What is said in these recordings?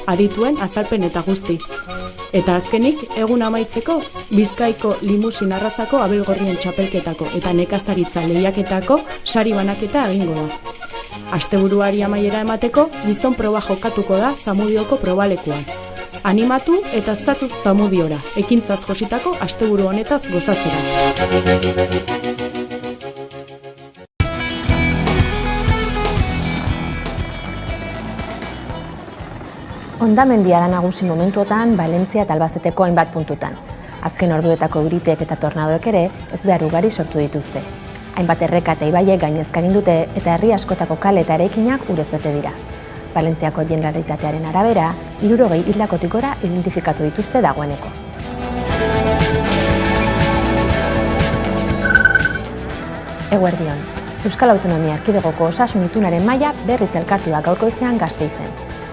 adituen azalpen eta guzti. Eta azkenik, egun amaitzeko, Bizkaiko limusin arrazako abelgorrien txapelketako eta nekazaritza lehiaketako sari banaketa egingo da. Asteburuari amaiera emateko, gizon proba jokatuko da Zamudioko probalekuan. Animatu eta zatuz Zamudiora, ekintzaz jositako asteburu honetaz gozatzera. Hondamendia da nagusi momentuotan Valentzia eta Albaceteko hainbat puntutan. Azken orduetako euriteek eta tornadoek ere ez behar ugari sortu dituzte. Hainbat erreka eta ibaiek gainezka egin dute eta herri askotako kale eta eraikinak urez bete dira. Valentziako Generalitatearen arabera, 60 hildakotik gora identifikatu dituzte dagoeneko. Eguerdion, Euskal Autonomia Erkidegoko osasun itunaren maila berriz elkartu da gaurko goizean Gasteizen.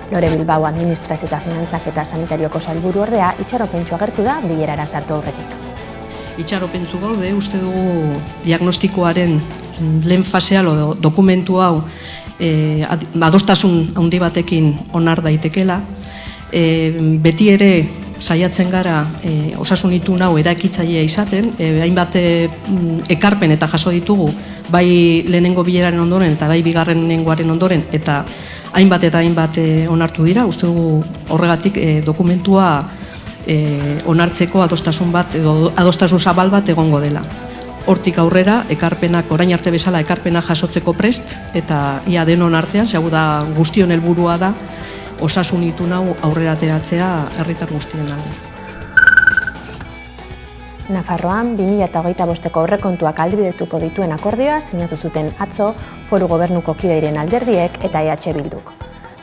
Lore Bilbao Administrazio eta Finantzak eta Sanitarioko sailburu ordea itxaropentsu agertu da bilerara sartu aurretik. Itxaropentsu gaude, uste dugu diagnostikoaren lehen fasea dokumentu hau adostasun handi batekin onar daitekela. Beti ere saiatzen gara osasun itun hau eraikitzailea izaten, hainbat ekarpen eta jaso ditugu, bai lehenengo bileraren ondoren eta bai bigarrenengoaren ondoren, eta hainbat onartu dira. Uste dugu horregatik dokumentua onartzeko adostasun bat edo adostasun zabal bat egongo dela. Hortik aurrera, ekarpenak, orain arte bezala ekarpenak jasotzeko prest, eta ia denon artean, segur da guztion helburua da, osasun itun hau aurrera ateratzea herritar guztien alde. Nafarroan 2025ko aurrekontuak ahalbidetuko dituen akordioa sinatu zuten atzo Foru Gobernuko kideren alderdiek eta EH Bilduk.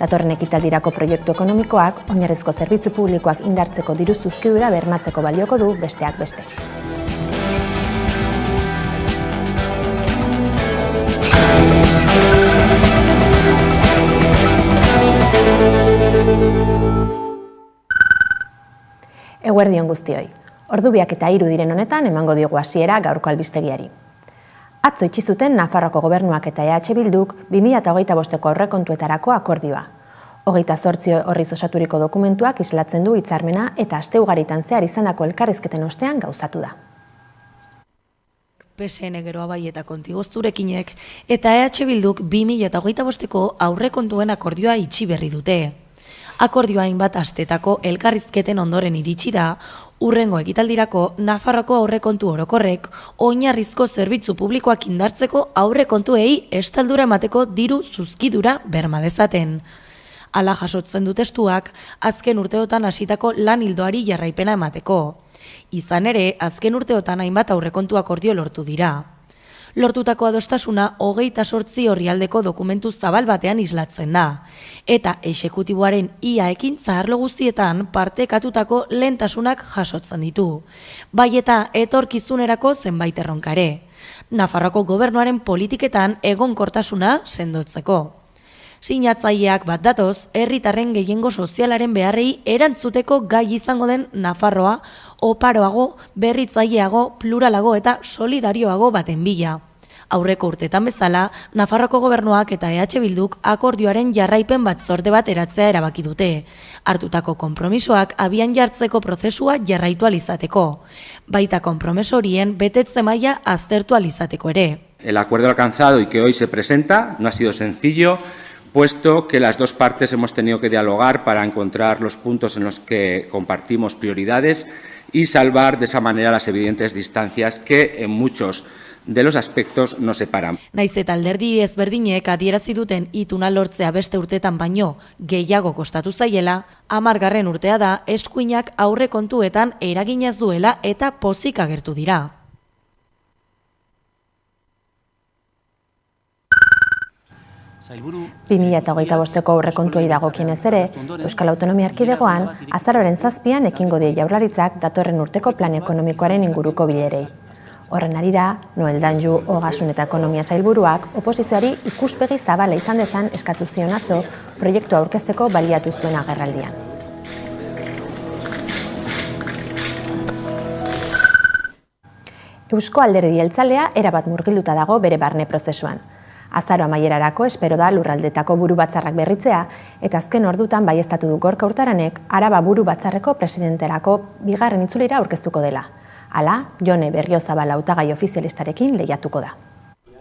Datorren ekitaldirako proiektu ekonomikoak oinarrizko zerbitzu publikoak indartzeko diru zuzkidura bermatzeko balioko du besteak beste. Eguerdion guztioi. Ordu 2:03 diren honetan emango diogu hasiera gaurko albistegiari. Atzo itxi zuten Nafarroako Gobernuak eta EH Bilduk 2025ko aurrekontuetarako akordioa. 28 orriz osaturiko dokumentuak islatzen du hitzarmena eta aste ugaritan zehar izandako elkarrizketen ostean gauzatu da. PSN geroa bai eta kontigozturekinek eta EH Bilduk 2025ko aurrekontuen akordioa itxi berri dute. Akordioa hainbat astetako elkarrizketen ondoren iritsi da, hurrengo ekitaldirako Nafarroako aurrekontu orokorrek oinarrizko zerbitzu publikoak indartzeko aurrekontuei estaldura emateko diru zuzkidura berma dezaten. Hala jasotzen du testuak azken urteotan hasitako lan ildoari jarraipena emateko. Izan ere, azken urteotan hainbat aurrekontu akordio lortu dira. Lortutako adostasuna 28 orrialdeko dokumentu zabal batean islatzen da, eta exekutiboaren ia ekintza arlo guztietan partekatutako lehentasunak jasotzen ditu, bai eta etorkizunerako zenbait erronkare. Nafarroako gobernuaren politiketan egonkortasuna sendotzeko. Sinatzaileak bat datoz, herritarren gehiengo sozialaren beharrei erantzuteko gai izango den Nafarroa oparoago, berritzaileago, pluralago eta solidarioago baten bila. Aurreko urtetan bezala, Nafarroako Gobernuak eta EH Bilduk akordioaren jarraipen batzorde bat eratzea erabaki dute. Hartutako konpromisoak abian jartzeko prozesua jarraitu alizateko. Baita konpromiso horien betetze maila aztertu alizateko ere. El acuerdo alcanzado y que hoy se presenta no ha sido sencillo, puesto que las dos partes hemos tenido que dialogar para encontrar los puntos en los que compartimos prioridades y salvar de esa manera las evidentes distancias que en muchos de los aspectos nos separan. Naiz eta alderdi ezberdinek adierazi duten ituna lortzea beste urtetan baino gehiago kostatu zaiela, 10. urtea da eskuinak aurrekontuetan eraginaz duela eta pozik agertu dira. Sailburu 2025ko aurrekontuei dagokienez ere, Euskal Autonomia Erkidegoan azaroaren 7an ekingo die Jaurlaritzak datorren urteko plan ekonomikoaren inguruko bilerei. Horren harira, Noel Danju Ogasun eta Ekonomia Sailburuak oposizioari ikuspegi zabala izan dezan eskatu zion atzo proiektua aurkezteko baliatu zuen agerraldian. Eusko Alderdi Jeltzalea erabat murgilduta dago bere barne prozesuan. Azaro amaierarako espero da lurraldetako buru batzarrak berritzea Eta azken ordutan baieztatu du Gorka Urtaranek Araba Buru Batzarreko presidenterako bigarren itzulira aurkeztuko dela. Hala, Jone Berriozabal hautagai ofizialistarekin lehiatuko da.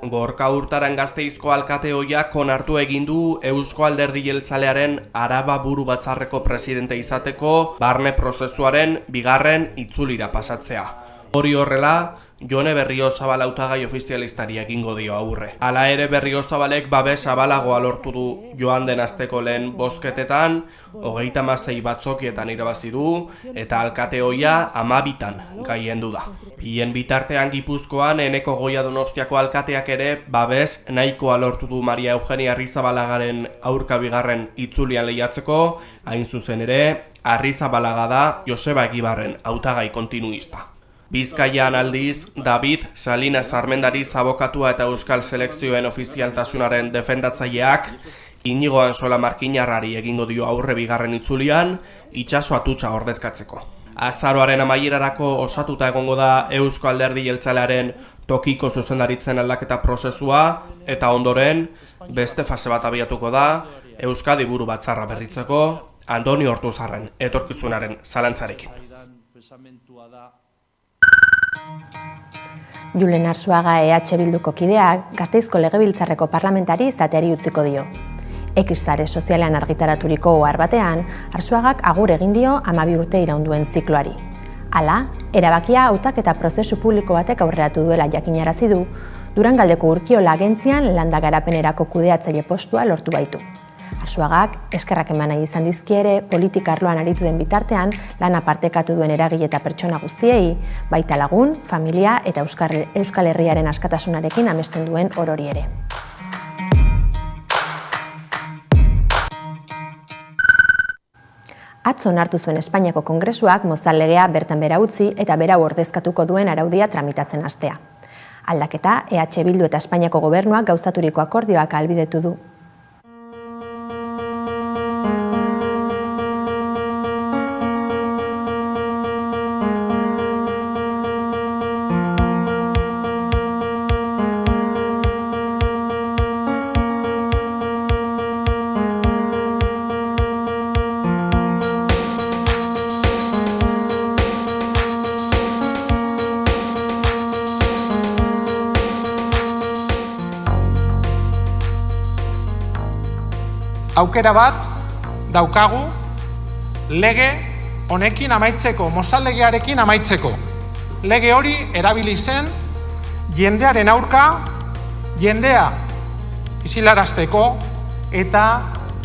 Gorka Urtaran Gasteizko alkate ohiak onartu egin du Eusko Alderdi Jeltzalearen Araba Buru Batzarreko presidente izateko barne prozesuaren bigarren itzulira pasatzea. Hori horrela, Jone Berriozabal hautagai ofizialistari egingo dio aurre. Hala ere Berriozabalek babes zabalagoa lortu du joan den asteko lehen bozketetan, 36 batzokietan irabazi du eta alkate ohia 12 gaiendu da. Bien bitartean Gipuzkoan Eneko Goia Donostiako alkateak ere babes nahikoa lortu du Maria Eugenia Arrizabalagaren aurka bigarren itzulian lehiatzeko, hain zuzen ere Arrizabalaga da Joseba Egibarren hautagai kontinuista. Bizkaian aldiz, David Salinas Armendariz abokatua eta euskal selekzioen ofizialtasunaren defendatzaileak Inigo Ansola Markinarrari egingo dio aurre bigarren itzulian, itsaso atutxa ordezkatzeko. Azaroaren amaierarako osatuta egongo da Eusko Alderdi Jeltzalearen tokiko zuzendaritzen aldaketa prozesua eta ondoren beste fase bat abiatuko da Euskadi Buru Batzarra berritzeko Andoni Ortuzarren etorkizunaren zalantzarekin. Julen Arzuaga EH Bilduko kideak Gasteizko Legebiltzarreko parlamentari izateari utziko dio. X sare sozialean argitaraturiko ohar batean, Arzuagak agur egin dio 12 urte iraunduen zikloari. Hala, erabakia hautaketa prozesu publiko batek aurreratu duela jakinarazi du, Durangaldeko Urkiola agentzian landa garapenerako kudeatzaile postua lortu baitu. Arzuagak eskerrak eman nahi izan dizkiere politika arloan aritu den bitartean lana partekatu duen eragile eta pertsona guztiei, baita lagun, familia eta Euskal Herriaren askatasunarekin amesten duen orori ere. Atzo onartu zuen Espainiako Kongresuak mozal legea bertan bera utzi eta berau ordezkatuko duen araudia tramitatzen hastea. Aldaketa, EH Bildu eta Espainiako gobernuak gauzaturiko akordioak ahalbidetu du. Aukera bat daukagu lege honekin amaitzeko, mozal legearekin amaitzeko. Lege hori erabili zen jendearen aurka, jendea isilarazteko eta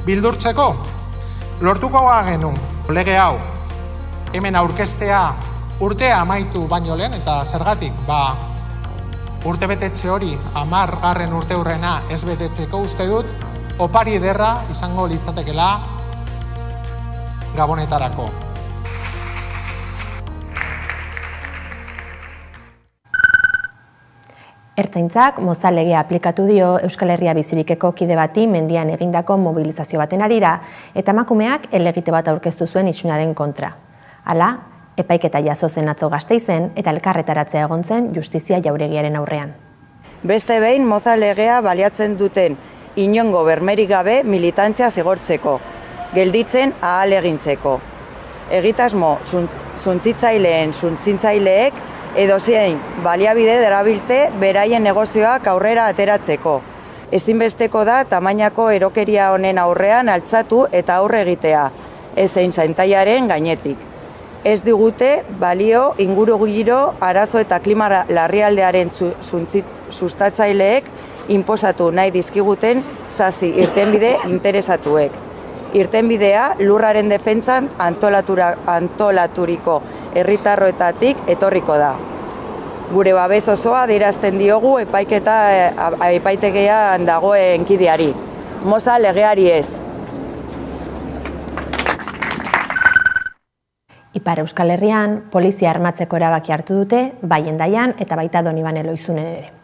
bildurtzeko. Lortuko genuen lege hau hemen aurkeztea urtea amaitu baino lehen, eta zergatik, urte betetxe hori 10. urteurrena ez betetzeko uste dut, opari ederra izango litzatekela Gabonetarako. Ertzaintzak mozal legea aplikatu dio Euskal Herria Bizirikeko kide bati mendian egindako mobilizazio baten arira eta emakumeak helegite bat aurkeztu zuen isunaren kontra. Hala, epaiketa jaso zen atzo Gasteizen eta elkarretaratzea egon zen justizia jauregiaren aurrean. Beste behin mozal legea baliatzen duten inongo bermerik gabe militantzia zigortzeko, gelditzen ahalegintzeko. Egitasmo suntsitzaileen suntsitzaileek edozein baliabide darabilte beraien negozioak aurrera ateratzeko. Ezinbesteko da tamainako erokeria honen aurrean altzatu eta aurre egitea, ezein zaintaiaren gainetik. Ez digute balio ingurugiro arazo eta klima larrialdearen sustatzaileek inposatu nahi dizkiguten zazi irtenbide interesatuek. Irtenbidea lurraren defentsan antolaturiko herritarroetatik etorriko da. Gure babes osoa adierazten diogu epaitegian dagoen kideari. Mozal legeari ez. Ipar Euskal Herrian, polizia armatzeko erabaki hartu dute, bai Hendaian eta baita Donibane Loizunen ere.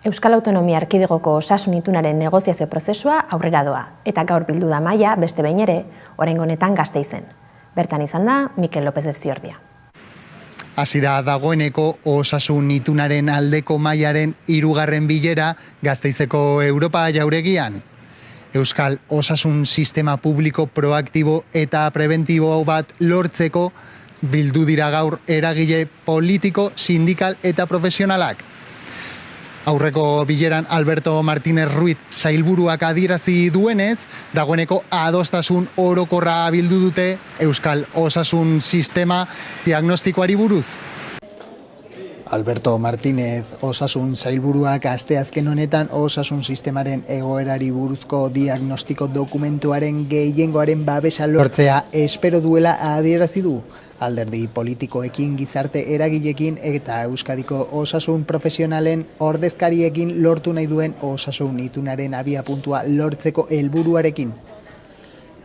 Euskal Autonomia Erkidegoko osasun itunaren negoziazio prozesua aurrera doa, eta gaur bildu da mahaia beste behin ere, oraingo honetan Gasteizen. Bertan izan da Mikel López de Ziordia. Hasi da dagoeneko osasun itunaren aldeko mahaiaren 3. bilera Gasteizeko Europa jauregian. Euskal osasun sistema publiko proaktibo eta preventibo bat lortzeko bildu dira gaur eragile politiko, sindikal eta profesionalak. Aurreko bileran Alberto Martínez Ruiz sailburuak adierazi duenez, dagoeneko adostasun orokorra bildu dute Euskal osasun sistema diagnostikoari buruz. Alberto Martínez osasun sailburuak asteazken honetan osasun sistemaren egoerari buruzko diagnostiko dokumentuaren gehiengoaren babesa lortzea espero duela adierazi du. Alderdi politikoekin, gizarte eragileekin eta Euskadiko osasun profesionalen ordezkariekin lortu nahi duen osasun itunaren abiapuntua lortzeko helburuarekin.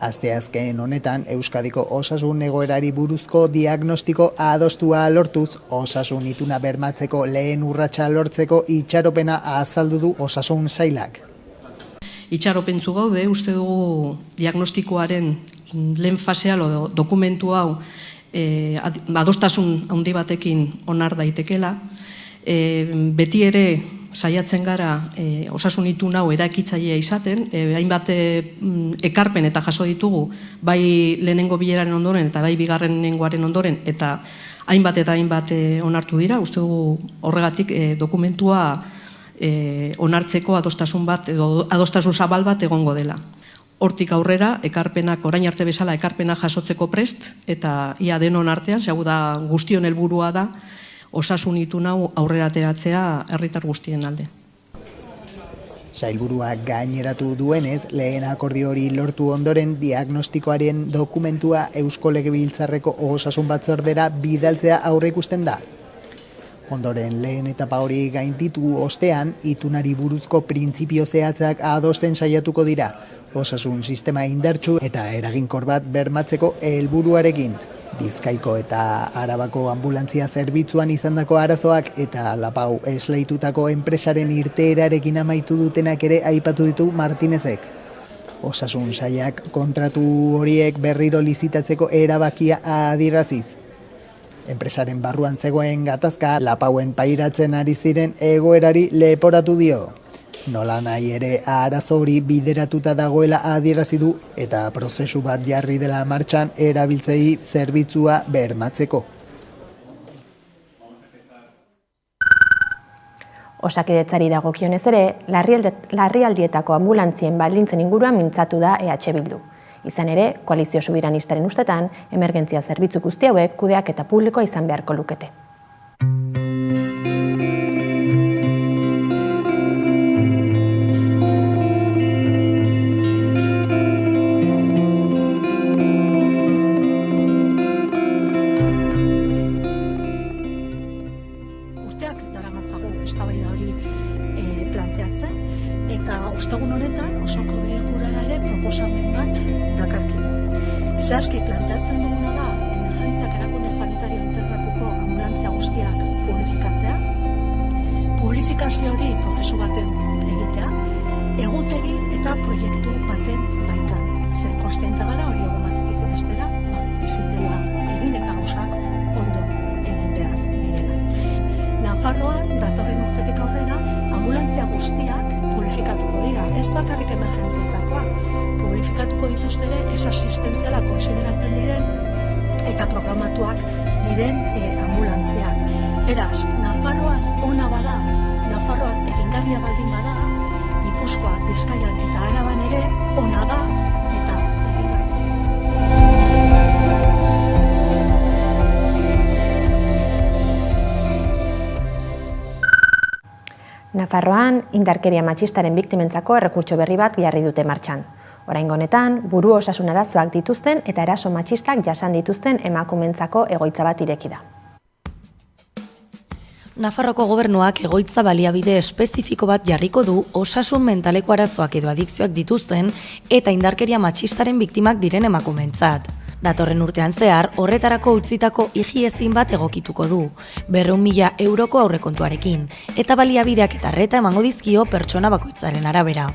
Asteazken honetan Euskadiko osasun egoerari buruzko diagnostiko adostua lortuz, osasun ituna bermatzeko lehen urratsa lortzeko itxaropena azaldu du osasun sailak. Itxaropentzu gaude, uste dugu diagnostikoaren lehen fasea dokumentu hau adostasun handi batekin onar daitekela. Beti ere saiatzen gara osasun itun hau erakitzailea izaten, hainbat ekarpen eta jaso ditugu, bai lehenengo bileraren ondoren eta bai bigarrenengoaren ondoren, eta hainbat onartu dira. Uste dugu horregatik dokumentua onartzeko adostasun bat edo adostasun zabal bat egongo dela. Hortik aurrera, ekarpenak, orain arte bezala ekarpenak jasotzeko prest, eta ia denon artean, zehau da guztion helburua da, osasun itun hau aurrera ateratzea herritar guztien alde. Sailburuak gaineratu duenez, lehen akordio hori lortu ondoren diagnostikoaren dokumentua Eusko Legebiltzarreko osasun batzordera bidaltzea aurreikusten da. Ondoren lehen etapa hori gainditu ostean, itunari buruzko printzipio zehatzak adosten saiatuko dira, osasun sistema indartsu eta eraginkor bat bermatzeko helburuarekin. Bizkaiko eta Arabako anbulantzia zerbitzuan izandako arazoak eta Lapau esleitutako enpresaren irteerarekin amaitu dutenak ere aipatu ditu Martinezek. Osasun sailak kontratu horiek berriro lizitatzeko erabakia adieraziz. Enpresaren barruan zegoen gatazka Lapauen pairatzen ari ziren egoerari leporatu dio. Nola nahi ere arazo hori bideratuta dagoela adierazi du eta prozesu bat jarri dela martxan erabiltzei zerbitzua bermatzeko. Osakidetzari dagokionez ere, larrialdietako anbulantzien baldintzen inguruan mintzatu da EH Bildu. Izan ere, koalizio sobiranistaren ustetan, emergentzia zerbitzu guzti hauek kudeak eta publikoa izan beharko lukete. Urteak daramatzagu eztabaida hori planteatzen, eta ostegun honetan osoko bilkurara ere proposamen bat dakarkigu. Zehazki planteatzen duguna da emergentziak erakunde sanitario integratuko anbulantzia guztiak publifikatzea, publifikazio hori prozesu baten egitea, egutegi eta proiektu baten baitan. Zer kontziente gara hori egun batetik bestera, ezin dela egin eta gauzak ondo egin behar direla. Nafarroan, datorren urtetik aurrera, anbulantzia guztiak publifikatuko dira, ez bakarrik emergentzietakoak, publifikatuko dituztere ez asistentziala konsideratzen diren eta programatuak diren ambulantziak. Beraz, Nafarroan ona bada, Nafarroan egingarria baldin bada, Gipuzkoan, Bizkaian eta Araban ere ona da eta Nafarroan, indarkeria matxistaren biktimentzako errekurtso berri bat jarri dute martxan. Oraingo honetan, buru osasun arazoak dituzten eta eraso matxistak jasan dituzten emakumeentzako egoitza bat ireki da. Nafarroko gobernuak egoitza baliabide espezifiko bat jarriko du osasun mentaleko arazoak edo adikzioak dituzten eta indarkeria matxistaren biktimak diren emakumeentzat. Datorren urtean zehar, horretarako utzitako higiezin bat egokituko du, 200.000 euroko aurrekontuarekin, eta baliabideak eta arreta emango dizkio pertsona bakoitzaren arabera.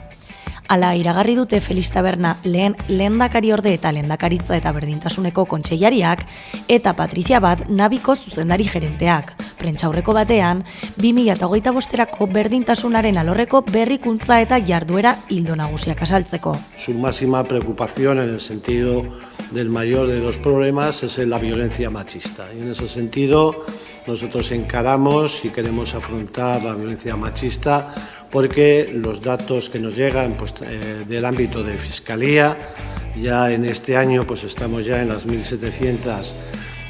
Hala, iragarri dute Felix Taberna lehen lehendakariorde eta lehendakaritza eta berdintasuneko kontseilariak eta Patrizia Bat Nabiko zuzendari gerenteak. Prentsaurreko batean, 2025erako berdintasunaren alorreko berrikuntza eta jarduera ildo nagusiak azaltzeko. Su máxima preocupación en el sentido del mayor de los problemas es la violencia machista. Y en ese sentido nosotros encaramos y queremos afrontar la violencia machista porque los datos que nos llegan del ámbito de Fiscalía, ya en este año estamos ya en las 1.700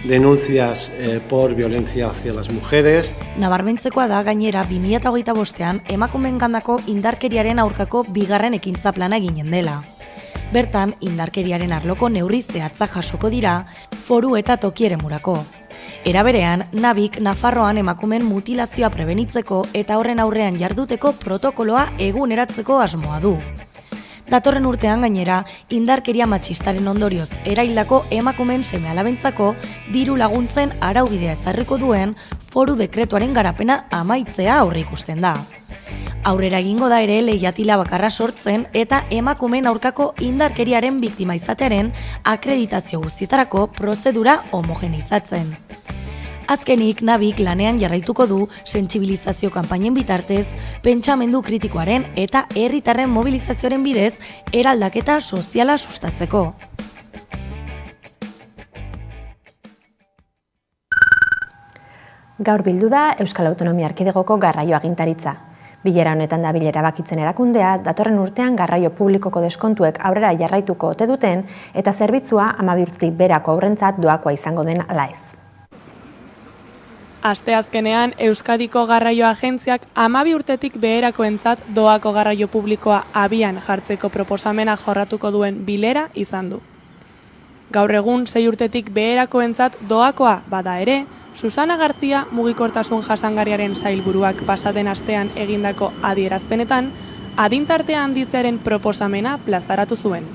denuncias por violencia hacia las mujeres. Nabarmentzekoa da gainera 2025ean emakumeengandako indarkeriaren aurkako bigarren ekintza plana eginen dela. Bertan, indarkeriaren arloko neurri zehatzak jasoko dira, foru eta toki eremurako. Era berean, Nabik Nafarroan emakumeen mutilazioa prebenitzeko eta horren aurrean jarduteko protokoloa eguneratzeko asmoa du. Datorren urtean gainera, indarkeria matxistaren ondorioz eraildako emakumeen seme-alabentzako diru laguntzen araubidea ezarriko duen foru dekretuaren garapena amaitzea aurreikusten da. Aurrera egingo da ere leihatila bakarra sortzen eta emakumeen aurkako indarkeriaren biktima izatearen akreditazio guztietarako prozedura homogenizatzen. Azkenik, Nabik lanean jarraituko du sentsibilizazio kanpainen bitartez, pentsamendu kritikoaren eta herritarren mobilizazioaren bidez eraldaketa soziala sustatzeko. Gaur bildu da Euskal Autonomia Erkidegoko garraio agintaritza. Bilera honetan da bilera bakitzen erakundea, datorren urtean garraio publikoko deskontuek aurrera jarraituko ote duten eta zerbitzua 12 urtetik berako aurrentzat doakoa izango den ala ez. Asteazkenean, Euskadiko Garraio Agentziak 12 urtetik beherakoentzat doako garraio publikoa abian jartzeko proposamena jorratuko duen bilera izan du. Gaur egun 6 urtetik beherakoentzat doakoa bada ere, Susana Garzia mugikortasun jasangarriaren sailburuak pasaden astean egindako adierazpenetan, adintartea handitzearen proposamena plazaratu zuen.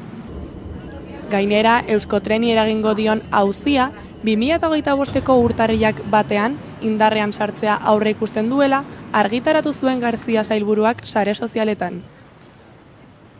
Gainera, Euskotreni eragingo dion auzia 2025ko urtarrilak batean indarrean sartzea aurre ikusten duela argitaratu zuen Garzia sailburuak sare sozialetan.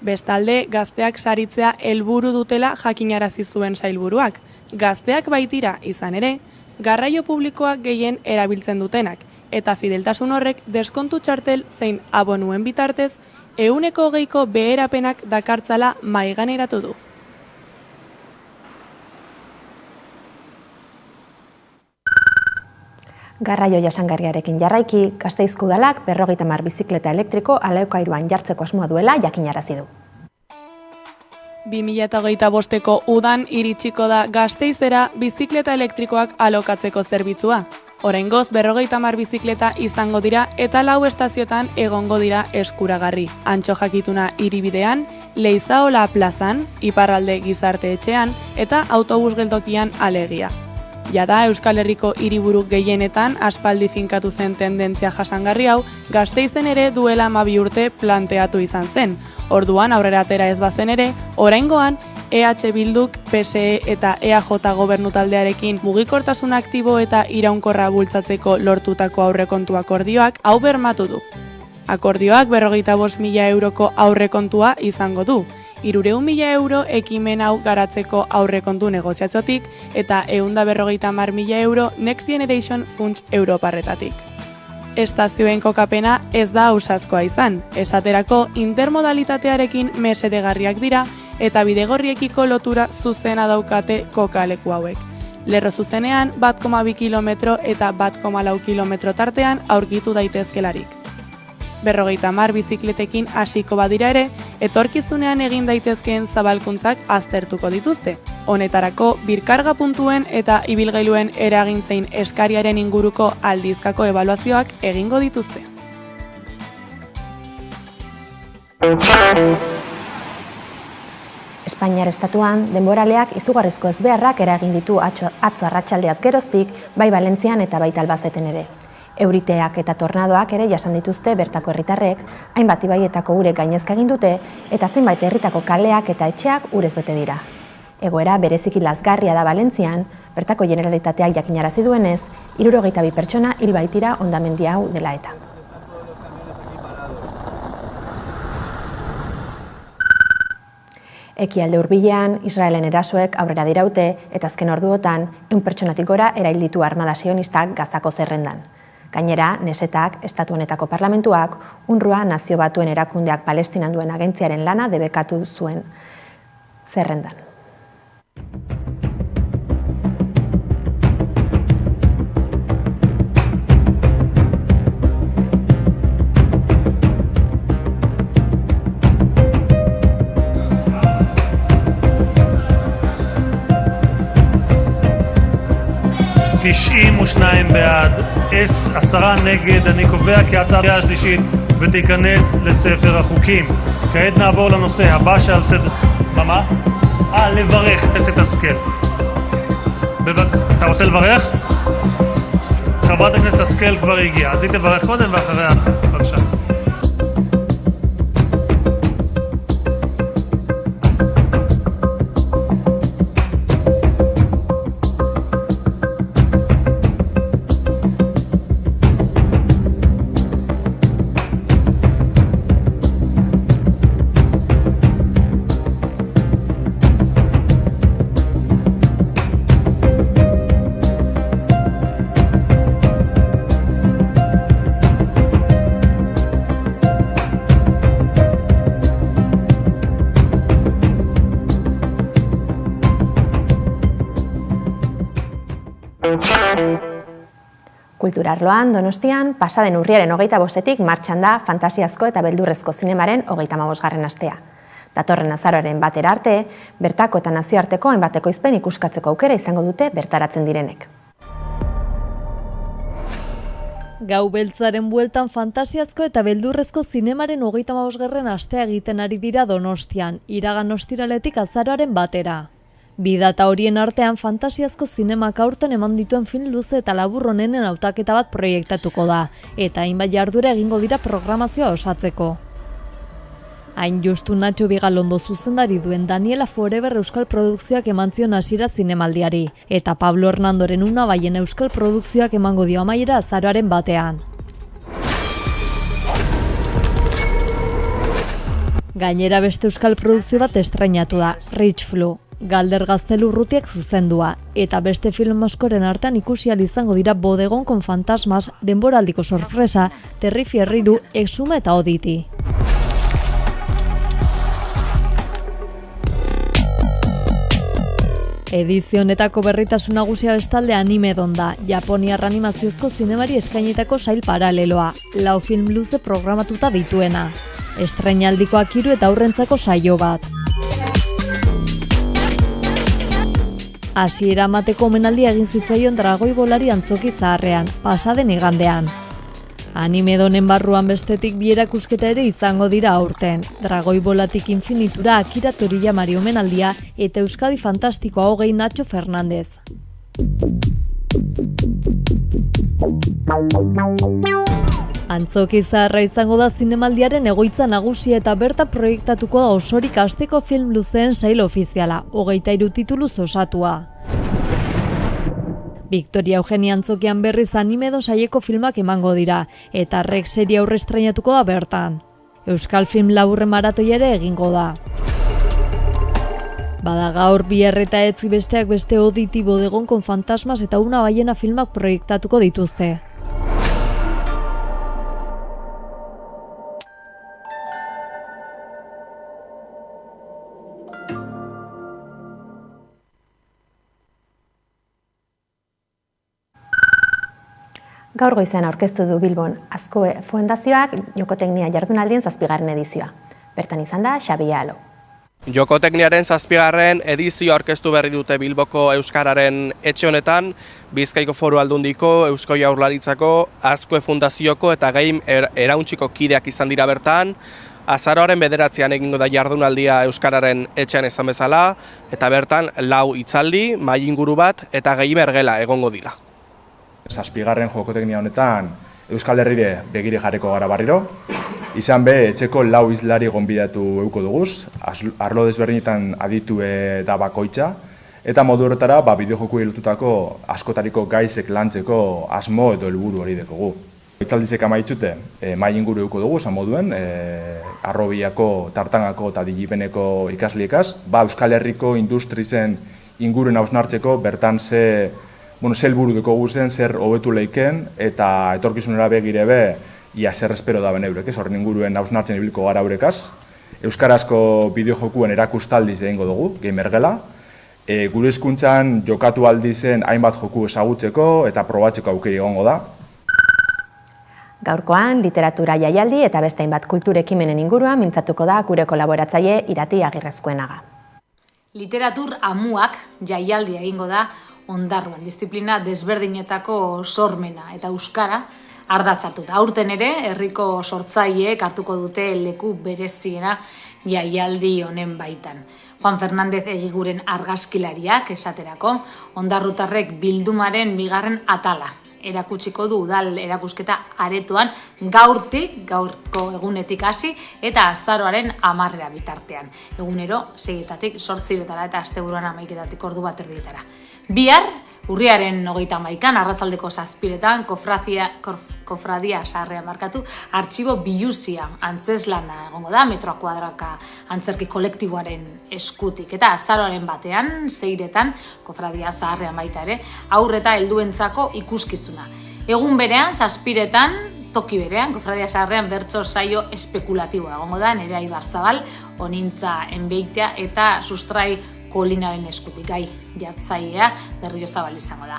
Bestalde, gazteak saritzea helburu dutela jakinarazi zuen sailburuak. Gazteak baitira izan ere, garraio publikoak gehien erabiltzen dutenak, eta fideltasun horrek deskontu txartel zein abonuen bitartez 120ko beherapenak dakartzala mahaiganeratu du. Garraio jasangarriarekin jarraiki, Gasteizko Udalak 50 bizikleta elektriko Aleokairuan jartzeko asmoa duela jakinarazi du. 2025ko udan iritsiko da Gasteizera bizikleta elektrikoak alokatzeko zerbitzua. Oraingoz 50 bizikleta izango dira eta 4 estazioetan egongo dira eskuragarri. Antxo jakituna hiribidean, Leizaola plazan, Iparralde gizarte etxean eta autobus geltokian alegia. Jada Euskal Herriko hiriburu gehienetan aspaldi finkatu zen tendentzia jasangarri hau, Gasteizen ere duela 12 urte planteatu izan zen. Orduan aurrera atera ez bazen ere, oraingoan EH Bilduk, PSE eta EAJ gobernutaldearekin mugikortasun aktibo eta iraunkorra bultzatzeko lortutako aurrekontu akordioak hau bermatu du. Akordioak 55.000 euroko aurrekontua izango du. 300.000 euro ekimen hau garatzeko aurrekontu negoziatzotik eta 150.000 euro Next Generation Funds Europarretatik. Estazioen kokapena ez da ausazkoa izan, esaterako intermodalitatearekin mesedegarriak dira eta bidegorriekiko lotura zuzena daukate kokaleku hauek. Lerro zuzenean 1,2 kilometro eta 1,4 kilometro tartean aurkitu daitezkelarik. 50 bizikletekin hasiko badira ere, etorkizunean egin daitezkeen zabalkuntzak aztertuko dituzte. Honetarako, birkarga puntuen eta ibilgailuen eragin zein eskariaren inguruko aldizkako ebaluazioak egingo dituzte. Espainiar estatuan, denboraleak izugarrizko ezbeharrak eragin ditu atzo arratsaldeaz geroztik, bai Valentzian eta baita Albazeten ere. Euriteak eta tornadoak ere jasan dituzte bertako herritarrek, hainbat ibaietako urek gainezka egin dute eta zenbait herritako kaleak eta etxeak urez bete dira. Egoera bereziki lazgarria da Valentzian, bertako Generalitateak jakinarazi duenez, 62 pertsona hil baitira hondamendi hau dela eta. Ekialde hurbilean, Israelen erasoek aurrera diraute eta azken orduotan 100 pertsonatik gora erail ditu armada sionistak Gazako zerrendan. Gainera, Nesetak, Estatu honetako parlamentuak, UNRWA Nazio Batuen Erakundeak Palestinan duen agentziaren lana debekatu zuen zerrendan. בעד, 10 נגד. אני קובע כי ההצעה בקריאה השלישית ותיכנס לספר החוקים. כעת נעבור לנושא הבא שעל סדר... מה? לברך הכנסת השכל. אתה רוצה לברך? חברת הכנסת השכל כבר הגיעה, אז היא תברך קודם ואחריה אתה. בבקשה. Kulturarloan, Donostian, pasaden urriaren 25-etik martxan da fantasiazko eta beldurrezko zinemaren 35. astea. Datorren azaroaren batera arte, bertako eta nazioarteko hainbat ekoizpen ikuskatzeko aukera izango dute bertaratzen direnek. Gau beltzaren bueltan fantasiazko eta beldurrezko zinemaren 35. astea egiten ari dira Donostian, iragan ostiraletik azaroaren batera. Bi data horien artean fantasiazko zinemak aurten eman dituen film luze eta labur honenen hautaketa bat proiektatuko da, eta hainbat jarduera egingo dira programazioa osatzeko. Hain justu Nacho Vigalondo zuzendari duen Daniela Forever euskal produkzioak eman zion hasiera zinemaldiari, eta Pablo Hernandoren Unabaien euskal produkzioak emango dio amaiera azaroaren batean. Gainera beste euskal produkzio bat estrainatu da, Rich Flu. Galder Gaztelu Urrutiak zuzendua, eta beste film askoren artean ikusi ahal izango dira Bodegon con fantasmas, Denboraldiko sorpresa, Terrifierriru, Exuma eta Oditi. Edizio honetako berritasun nagusia bestalde Animedon da, Japoniar animaziozko zinemari eskainitako sail paraleloa, 4 film luze programatuta dituena. Estreinaldikoak 3 eta aurrentzako saio bat. Hasiera emateko omenaldia egin zitzaion Dragoi Bolari antzoki zaharrean, pasaden igandean. Animedonen barruan bestetik bi erakusketa ere izango dira aurten. Dragoi Bolatik infinitura Akira Toriyamari omenaldia eta Euskadi Fantastikoa 20 Nacho Fernández. Antzoki zaharra izango da zinemaldiaren egoitza nagusia eta berta proiektatuko da osorik asteko film luzeen sail ofiziala, 23 tituluz osatua. Victoria Eugenia antzokian berriz Animedon saieko filmak emango dira, eta Rex serie aurre estrainatuko da bertan. Euskal Film laburren maratoia ere egingo da. Bada gaur Bihar eta Etzi besteak beste Oditi, Bodegon con fantasmas eta Unabaiena filmak proiektatuko dituzte. Gaur goizean aurkeztu du Bilbon Azkoe Fundazioak Jokoteknia jardunaldien 7. edizioa. Bertan izan da Xabi Alo. Jokotekniaren 7. edizioa aurkeztu berri dute Bilboko Euskararen etxe honetan, Bizkaiko Foru Aldundiko, Eusko Jaurlaritzako, Azkoe Fundazioko eta Game Erauntziko kideak izan dira bertan. Azaroaren 9 egingo da jardunaldia Euskararen etxean izan bezala, eta bertan 4 hitzaldi, mahai inguru bat eta gamer gela egongo dira. 7. jokoteknia honetan Euskal Herrire begire jarriko gara barriro, Izan be, etxeko 4 hizlari gonbidatu euko duguz, arlo desberdinetan aditu da bakoitza, eta modu horretara bideojokuei lotutako askotariko gaizek lantzeko asmo edo helburu hori dekogu. Hitzaldizek amaitzute, mai inguru euko dugu, esan moduen, Arrobiako, Tartangako eta Digipeneko ikasliekaz, Euskal Herriko industrizen inguruen hausnartzeko, bertan ze helburu dekogu zen, zer hobetu leiken, eta etorkizunera begire be, ia zer espero da beneurek, horren inguruen hausnartzen ibiliko gara eurekaz. Euskarazko bideojokuen erakustaldiz egingo dugu, gamergela. Gure hizkuntzan jokatu aldizen hainbat joku ezagutzeko eta probatzeko aukeri egongo da. Gaurkoan, literatura jaialdi eta beste hainbat kulturekimenen inguruan mintzatuko da gure kolaboratzaile Irati Agirrezkoenaga. Literatur amuak jaialdia egingo da Ondarruan, disiplina desberdinetako sormena eta euskara ardatzartuta. Aurten ere, herriko sortzaileek hartuko dute leku bereziena jaialdi honen baitan. Juan Fernández Egiguren argazkilariak esaterako, ondarrutarrek bildumaren 2. atala erakutsiko du udal erakusketa aretoan gaurko egunetik hasi eta azaroaren 10 bitartean. Egunero 6-etatik 8 eta asteburuan 11-etatik ordu bat erdietara. Bihar, urriaren 31 arratsaldeko 7-etan, kofradia zaharrean artxibo biluzia antzeslana egongo da, metroa kuadraka antzerki kolektiboaren eskutik. Eta azaroaren 1-ean, 6-etan, kofradia zaharrean baita ere, aurre eta helduentzako ikuskizuna. Egun berean, 7-etan, toki berean, kofradia zaharrean bertso saio espekulatiboa egongo da, Nerea Ibarzabal, Onintza Enbeitea eta Sustrai Kolinaren eskutik gai jartzailea Berriozabal izango da.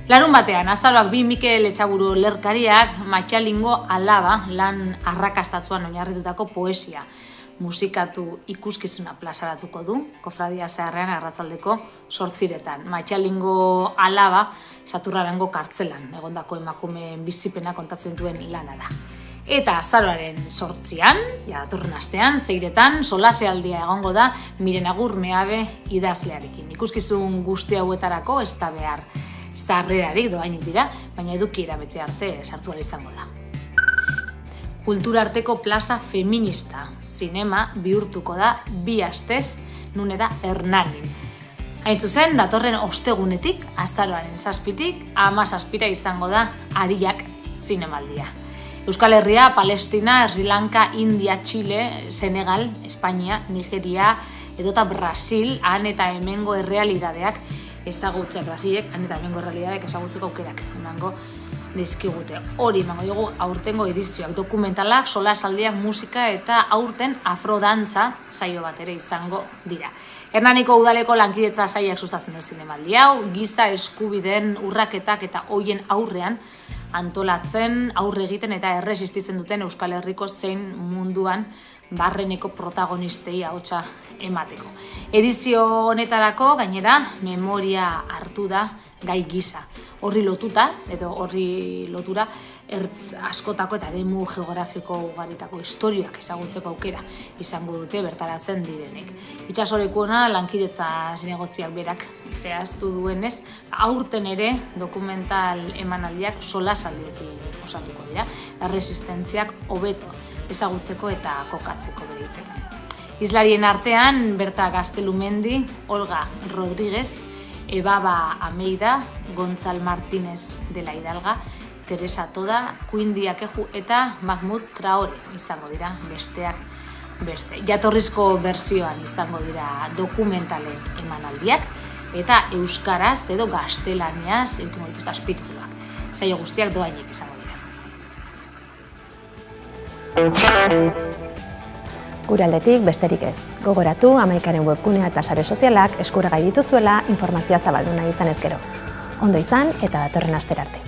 Larun batean, azaroak 2 Mikel Etxaburu lerkariak Matxalingo Alaba lan arrakastatzuan oinarritutako poesia musikatu ikuskizuna plazaratuko du, kofradia zaharrean arratsaldeko 8-etan. Matxalingo Alaba Saturrarango kartzelan egondako emakumeen bizipena kontatzen duen lana da. Eta azaroaren 8-an, datorren astean, 6-etan, solasealdia egongo da Miren Agur Meabe idazlearekin. Ikuskizun guzti hauetarako ez da behar sarrerarik doainik dira, baina edukiera bete arte sartu ahal izango da. Kulturarteko plaza feminista zinema bihurtuko da 2 astez, nun da Hernanin. Hain zuzen, datorren ostegunetik, azaroaren 7-tik, 17 izango da Ariak zinemaldia. Euskal Herria, Palestina, Sri Lanka, India, Chile, Senegal, Espainia, Nigeria, edota Brasil, han eta hemengo errealidadeak ezagutzea, Brasilek, han eta hemengo errealidadeak ezagutzeko aukerak emango dizkigute. Hori emango dugu aurtengo edizioak, dokumentalak, solasaldiak, musika eta aurten afrodantza saio bat ere izango dira. Hernaniko udaleko lankidetza sailak sustatzen du zinemaldi hau, giza eskubideen urraketak eta hoien aurrean antolatzen, aurre egiten eta erresistitzen duten Euskal Herriko zein munduan barreneko protagonistei ahotsa emateko. Edizio honetarako gainera memoria hartu da gai gisa. Horri lotura ertz askotako eta eremu geografiko ugaritako istorioak ezagutzeko aukera izango dute bertaratzen direnek. Itsasorekuona lankidetza zinegotziak berak zehaztu duenez, aurten ere dokumental emanaldiak solasaldiekin osatuko dira, erresistentziak hobeto ezagutzeko eta kokatzeko bere hitzetan. Hizlarien artean Berta Gaztelumendi, Olga Rodríguez, Ebaba Ameida, Gonzal Martínez de la Hidalga, Teresa Toda, Queen Diakeju eta Mahmoud Traore izango dira besteak beste. Jatorrizko bertsioan izango dira dokumentalen emanaldiak eta euskaraz edo gaztelaniaz eduki dituzte azpitituluak. Saio guztiak doainik izango dira. Gure aldetik besterik ez. Gogoratu, Amaikaren webgunea eta sare sozialak eskuragai dituzuela informazioa zabaldu nahi izan ezkero. Ondo izan eta datorren astera arte.